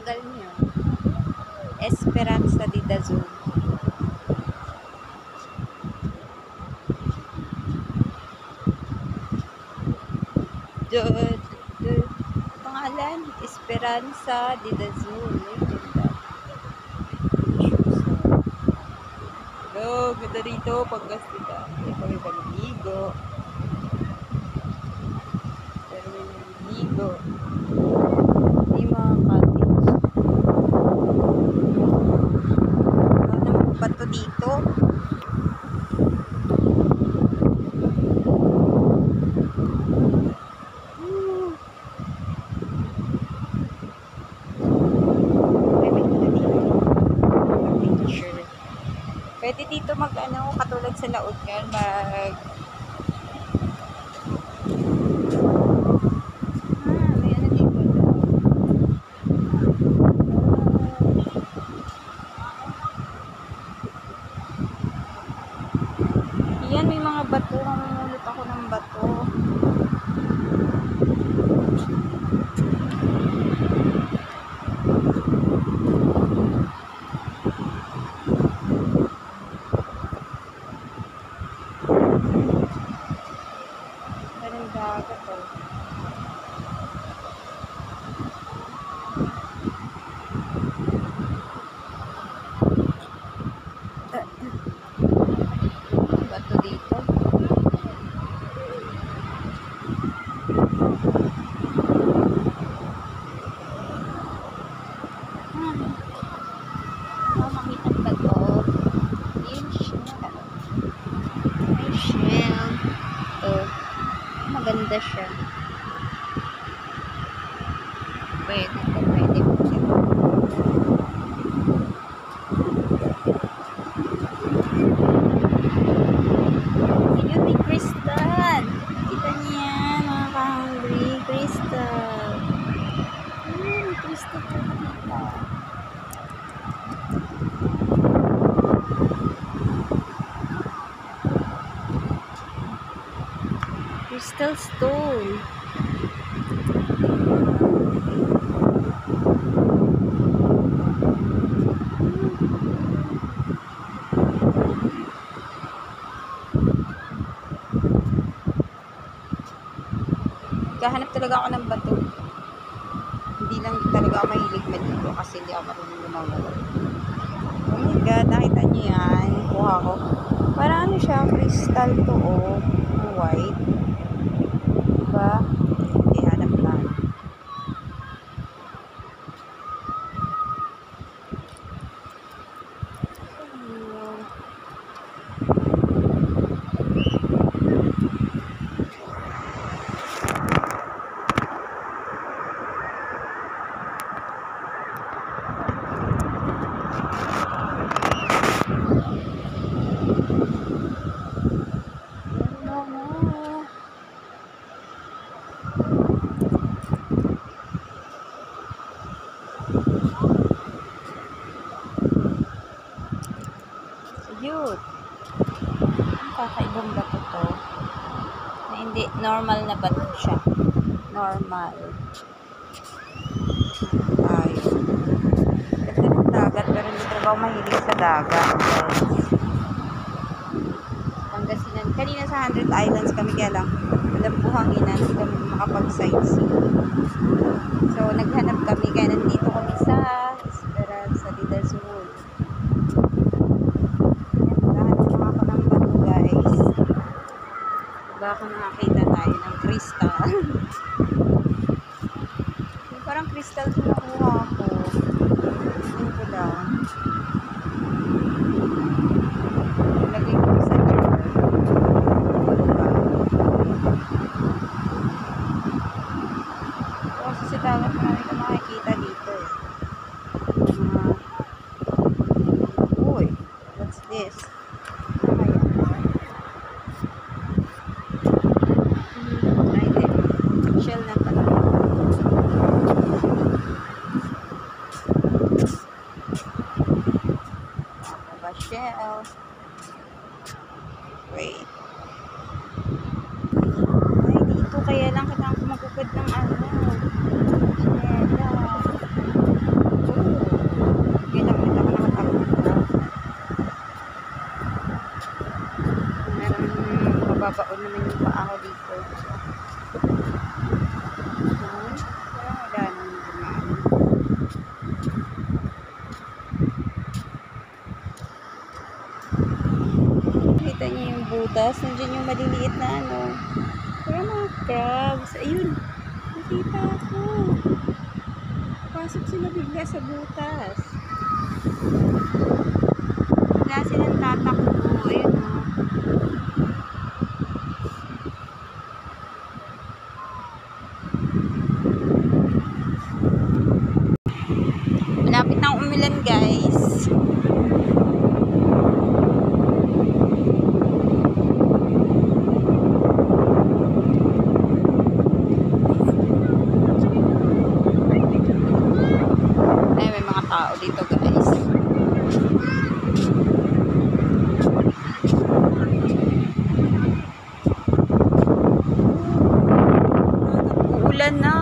tagal niyo. Esperanza de Dazul. Pangalan, Esperanza de Dazul. Hello, ganda rito pagkastika. Hindi kami maliligo. Pero may maliligo. May mga cottage. Ano naman ba ito dito? Pwede dito mag-ano, katulad sa La Union, may ano dito daw. Yan, may mga bato. Mamumulot ako ng bato. Parang dagat oh. Bato dito. Makita ba ito? Yung shell. May shell. Ito. Maganda siya. Pwede. Yun, may crystal. Kita niya, mga ka-hungry. Crystal. May crystal po dito. Crystal stone. Kahanap talaga ako ng bato. Hindi lang talaga ako mahilig maligo kasi hindi ako marunong lumangoy. Oh my god, nakita niyo yan? Kuha ko. Parang ano siya, crystal to oh. White. Diba? Okay, hanap na. Cute. Ang kakaibang bato to. Na hindi, normal na bato siya. Normal. Ay. Ganda ng dagat, pero hindi talaga ako mahilig sa dagat. Pangasinan. Kanina sa 100 Islands kami, kaya lang walang buhanginan, hindi kami makapag-sightseeing. So, naghanap kami, kaya nandito kami sa Esperanza de Dazul. Baka nakakita tayo ng crystal. Yung parang crystal kinukuha ko. Yun ko lang. Lagay ko sa jar. Kasi sa dagat marami ka makikita dito eh. Uy, what's this? Shell na pala. Shell. Wait. Ay, dito kaya lang kailangan ko magupad ng ano. Shell. butas. Nandiyan yung maliliit na ano. Kaya mga crabs. Ayun. Nakita ako. Pasok sila bigla sa butas. Wala silang tatakbo. Ayun o. Malapit na umulan, guys. Ay, may mga tao dito, guys. Uulan na.